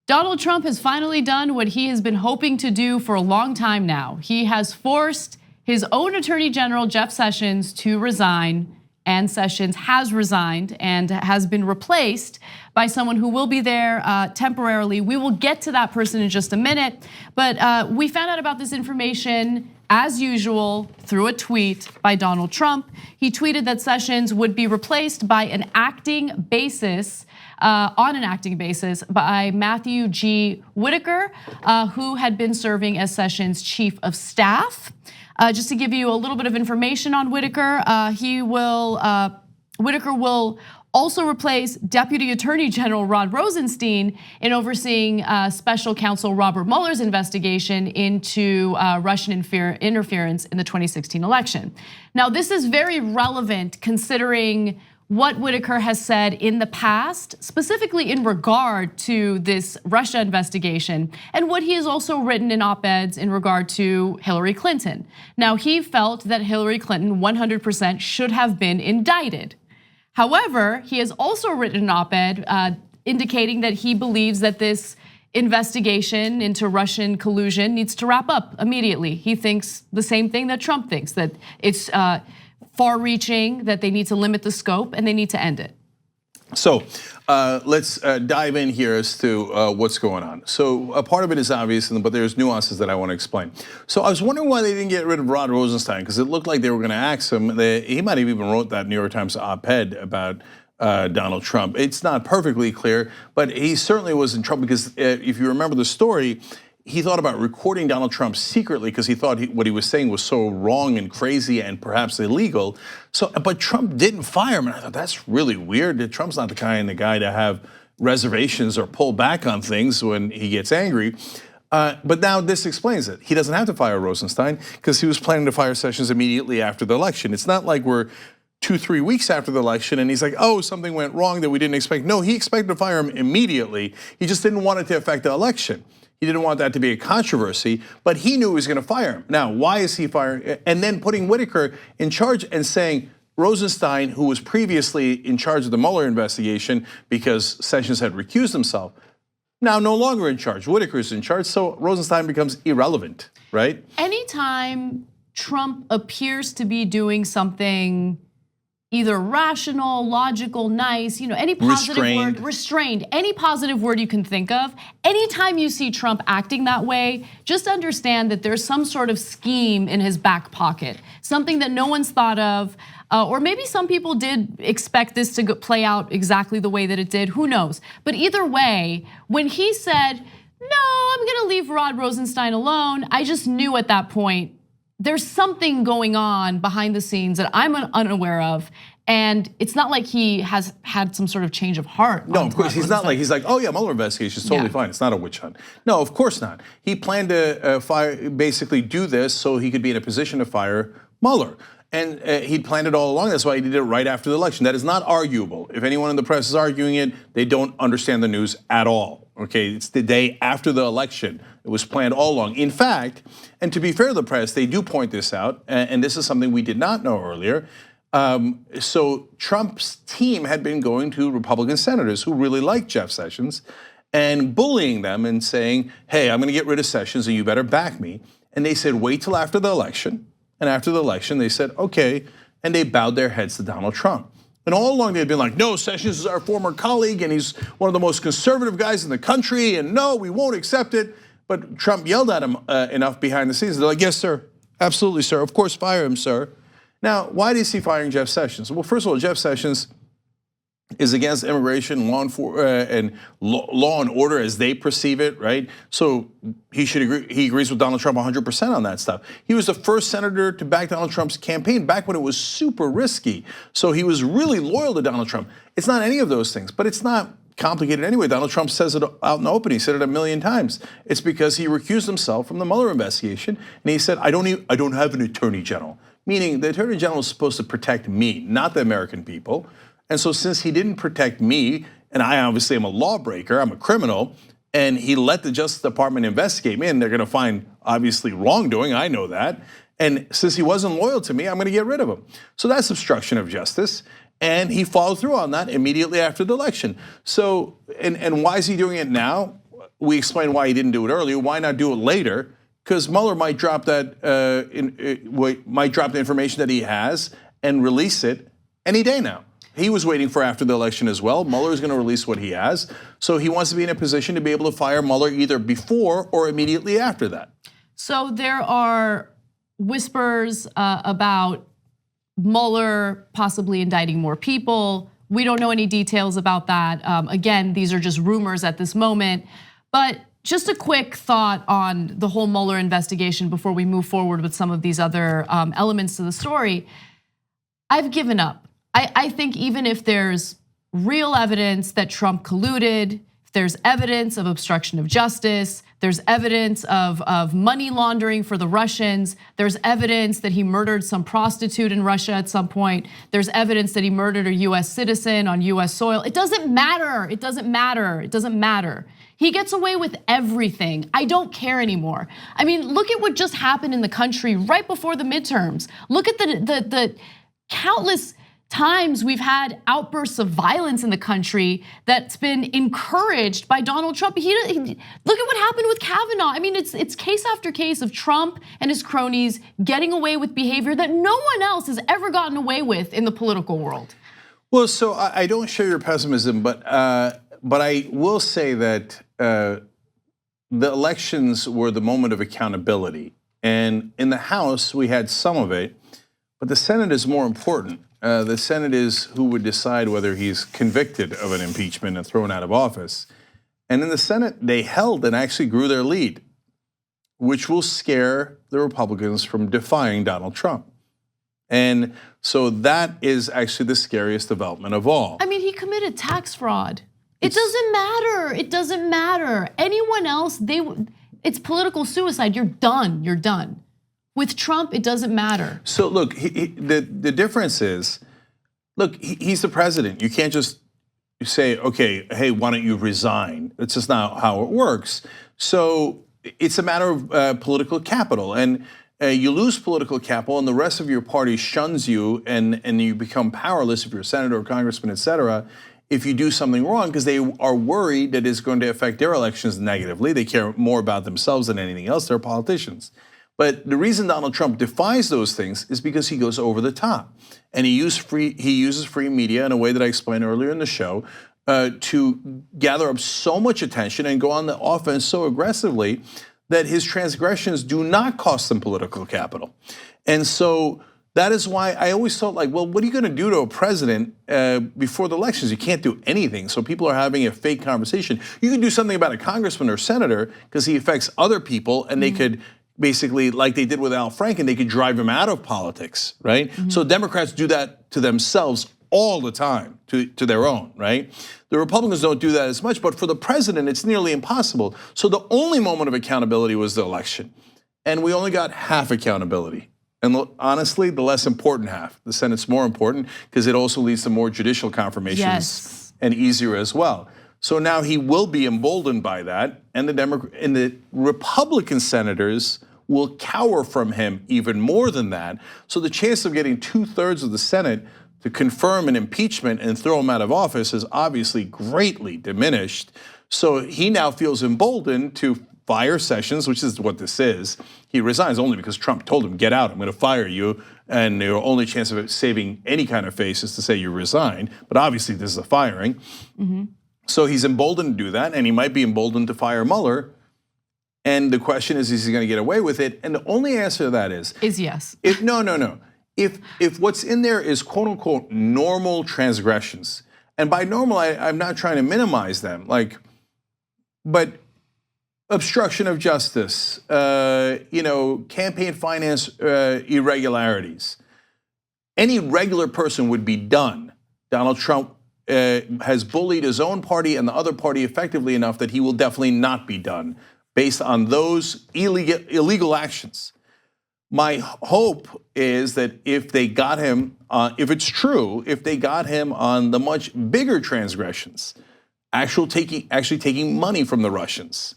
Donald Trump has finally done what he has been hoping to do for a long time now. He has forced his own Attorney General, Jeff Sessions, to resign, and Sessions has resigned and has been replaced by someone who will be there temporarily. We will get to that person in just a minute, but we found out about this information as usual through a tweet by Donald Trump. He tweeted that Sessions would be replaced by an acting basis, on an acting basis by Matthew G. Whitaker, who had been serving as Sessions' chief of staff. Just to give you a little bit of information on Whitaker, Whitaker will also replace Deputy Attorney General Rod Rosenstein in overseeing Special Counsel Robert Mueller's investigation into Russian interference in the 2016 election. Now, this is very relevant considering what Whitaker has said in the past, specifically in regard to this Russia investigation, and what he has also written in op-eds in regard to Hillary Clinton. Now, he felt that Hillary Clinton 100% should have been indicted. However, he has also written an op-ed indicating that he believes that this investigation into Russian collusion needs to wrap up immediately. He thinks the same thing that Trump thinks, that it's far-reaching, that they need to limit the scope and they need to end it. So let's dive in here as to what's going on. So a part of it is obvious, but there's nuances that I want to explain. So I was wondering why they didn't get rid of Rod Rosenstein, because it looked like they were going to axe him. He might have even wrote that New York Times op-ed about Donald Trump. It's not perfectly clear, but he certainly was in trouble because if you remember the story, he thought about recording Donald Trump secretly because he thought what he was saying was so wrong and crazy and perhaps illegal. So, but Trump didn't fire him, and I thought that's really weird. Trump's not the kind of guy to have reservations or pull back on things when he gets angry. But now this explains it. He doesn't have to fire Rosenstein because he was planning to fire Sessions immediately after the election. It's not like we're 2-3 weeks after the election and he's like, oh, something went wrong that we didn't expect. No, he expected to fire him immediately. He just didn't want it to affect the election. He didn't want that to be a controversy, but he knew he was going to fire him. Now, why is he firing? And then putting Whitaker in charge and saying Rosenstein, who was previously in charge of the Mueller investigation because Sessions had recused himself, now no longer in charge. Whitaker's in charge, so Rosenstein becomes irrelevant, right? Anytime Trump appears to be doing something either rational, logical, nice, any positive word, restrained, any positive word you can think of. Anytime you see Trump acting that way, just understand that there's some sort of scheme in his back pocket, something that no one's thought of, or maybe some people did expect this to play out exactly the way that it did, who knows? But either way, when he said, no, I'm gonna leave Rod Rosenstein alone, I just knew at that point, there's something going on behind the scenes that I'm unaware of. And it's not like he has had some sort of change of heart. No, of course, he's not like, he's like, oh yeah, Mueller investigation is totally fine. It's not a witch hunt. No, of course not. He planned to basically do this so he could be in a position to fire Mueller. And he'd planned it all along. That's why he did it right after the election. That is not arguable. If anyone in the press is arguing it, they don't understand the news at all. Okay, it's the day after the election. It was planned all along. In fact, and to be fair to the press, they do point this out, and this is something we did not know earlier. So Trump's team had been going to Republican senators who really liked Jeff Sessions and bullying them and saying, hey, I'm gonna get rid of Sessions and you better back me. And they said, wait till after the election. And after the election, they said, okay, and they bowed their heads to Donald Trump. And all along they'd been like, no, Sessions is our former colleague and he's one of the most conservative guys in the country, and no, we won't accept it. But Trump yelled at him enough behind the scenes. They're like, yes, sir, absolutely, sir, of course, fire him, sir. Now, why is he firing Jeff Sessions? Well, first of all, Jeff Sessions is against immigration, law and order as they perceive it, right? So he should agree. He agrees with Donald Trump 100% on that stuff. He was the first senator to back Donald Trump's campaign back when it was super risky. So he was really loyal to Donald Trump. It's not any of those things, but it's not complicated anyway. Donald Trump says it out in the open. He said it a million times. It's because he recused himself from the Mueller investigation, and he said, I don't have an attorney general. Meaning the attorney general is supposed to protect me, not the American people. And so since he didn't protect me, and I obviously am a lawbreaker, I'm a criminal, and he let the Justice Department investigate me, and they're gonna find obviously wrongdoing, I know that. And since he wasn't loyal to me, I'm gonna get rid of him. So that's obstruction of justice. And he followed through on that immediately after the election. So, and why is he doing it now? we explained why he didn't do it earlier. Why not do it later? Because Mueller might drop that might drop the information that he has and release it any day now. He was waiting for after the election as well. Mueller is going to release what he has, so he wants to be in a position to be able to fire Mueller either before or immediately after that. So there are whispers about Mueller possibly indicting more people. We don't know any details about that. Again, these are just rumors at this moment. But just a quick thought on the whole Mueller investigation before we move forward with some of these other elements to the story. I've given up. I think even if there's real evidence that Trump colluded, if there's evidence of obstruction of justice, there's evidence of money laundering for the Russians, there's evidence that he murdered some prostitute in Russia at some point, there's evidence that he murdered a US citizen on US soil. It doesn't matter, it doesn't matter, it doesn't matter. He gets away with everything. I don't care anymore. I mean, look at what just happened in the country right before the midterms. Look at the countless times we've had outbursts of violence in the country that's been encouraged by Donald Trump. Look at what happened with Kavanaugh. I mean, it's case after case of Trump and his cronies getting away with behavior that no one else has ever gotten away with in the political world. Well, so I don't share your pessimism, but I will say that the elections were the moment of accountability, and in the House we had some of it, but the Senate is more important. The Senate is who would decide whether he's convicted of an impeachment and thrown out of office. And in the Senate, they held and actually grew their lead, which will scare the Republicans from defying Donald Trump. And so that is actually the scariest development of all. I mean, he committed tax fraud. It doesn't matter. It doesn't matter. Anyone else, it's political suicide. You're done. You're done. With Trump, it doesn't matter. So look, the difference is, look, he's the president. You can't just say, okay, hey, why don't you resign? That's just not how it works. So it's a matter of political capital, and you lose political capital, and the rest of your party shuns you, and you become powerless if you're a senator or congressman, et cetera, if you do something wrong, because they are worried that it's going to affect their elections negatively. They care more about themselves than anything else. They're politicians. But the reason Donald Trump defies those things is because he goes over the top, and he uses free media in a way that I explained earlier in the show to gather up so much attention and go on the offense so aggressively that his transgressions do not cost them political capital. And so that is why I always thought, like, well, what are you going to do to a president before the elections? You can't do anything. So people are having a fake conversation. You can do something about a congressman or senator because he affects other people, and they could basically, like they did with Al Franken, they could drive him out of politics, right? So Democrats do that to themselves all the time, to their own, right? The Republicans don't do that as much, but for the president, it's nearly impossible. So the only moment of accountability was the election, and we only got half accountability. And honestly, the less important half. The Senate's more important because it also leads to more judicial confirmations and easier as well. So now he will be emboldened by that, and the Republican senators will cower from him even more than that. So the chance of getting 2/3 of the Senate to confirm an impeachment and throw him out of office is obviously greatly diminished. So he now feels emboldened to fire Sessions, which is what this is. He resigns only because Trump told him, get out, I'm going to fire you. And your only chance of saving any kind of face is to say you resign. But obviously this is a firing. So he's emboldened to do that, and he might be emboldened to fire Mueller. And the question is he going to get away with it? And the only answer to that is yes. No. If what's in there is quote unquote normal transgressions, and by normal I'm not trying to minimize them, but obstruction of justice, campaign finance irregularities, any regular person would be done. Donald Trump has bullied his own party and the other party effectively enough that he will definitely not be done based on those illegal actions. My hope is that if they got him, if it's true, if they got him on the much bigger transgressions, actually taking money from the Russians,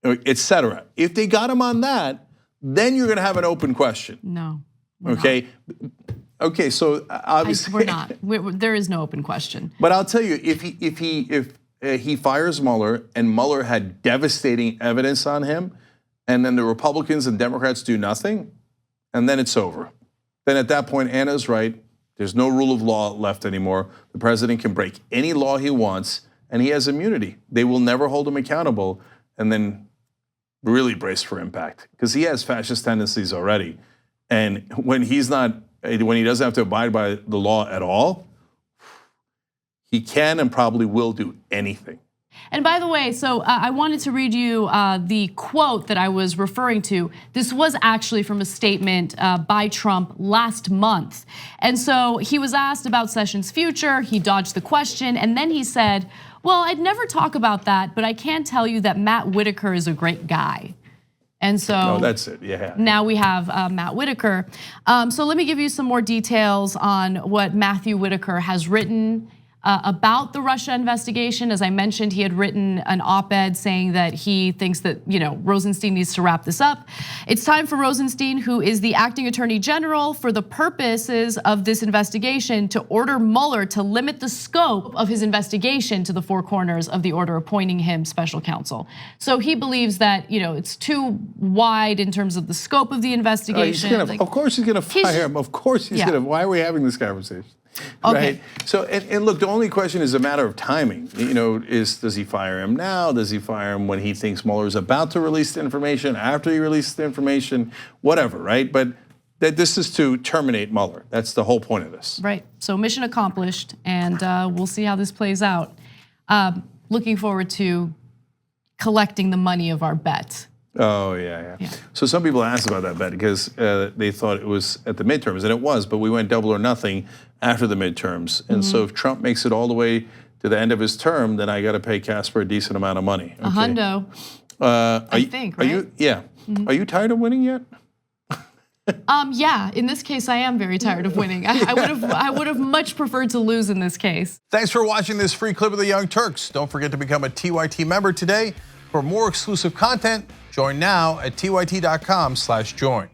et cetera. If they got him on that, then you're going to have an open question. No. Okay. Okay. So obviously we're not. There is no open question. But I'll tell you, if he fires Mueller, and Mueller had devastating evidence on him, and then the Republicans and Democrats do nothing, and then it's over. Then at that point, Anna's right. There's no rule of law left anymore. The president can break any law he wants, and he has immunity. They will never hold him accountable, and then really brace for impact, because he has fascist tendencies already. And when he doesn't have to abide by the law at all, he can and probably will do anything. And by the way, so I wanted to read you the quote that I was referring to. This was actually from a statement by Trump last month. And so he was asked about Sessions' future, he dodged the question, and then he said, well, I'd never talk about that, but I can tell you that Matt Whitaker is a great guy. And so that's it. Yeah. Now we have Matt Whitaker. So let me give you some more details on what Matthew Whitaker has written about the Russia investigation. As I mentioned, he had written an op-ed saying that he thinks that Rosenstein needs to wrap this up. It's time for Rosenstein, who is the acting attorney general, for the purposes of this investigation, to order Mueller to limit the scope of his investigation to the four corners of the order appointing him special counsel. So he believes that it's too wide in terms of the scope of the investigation. Of course he's going to fire him. Of course he's going to. Why are we having this conversation? Okay. Right. So and look, the only question is a matter of timing. Does he fire him now? Does he fire him when he thinks Mueller is about to release the information? After he releases the information? Whatever, right? But that this is to terminate Mueller. That's the whole point of this. Right. So mission accomplished, and we'll see how this plays out. Looking forward to collecting the money of our bet. Oh, yeah. So some people asked about that bet because they thought it was at the midterms, and it was, but we went double or nothing after the midterms. And so if Trump makes it all the way to the end of his term, then I got to pay Casper a decent amount of money. Okay? A hundo, I think, right? Are you tired of winning yet? Yeah, in this case, I am very tired of winning. I would have much preferred to lose in this case. Thanks for watching this free clip of the Young Turks. Don't forget to become a TYT member today. For more exclusive content, join now at tyt.com/join.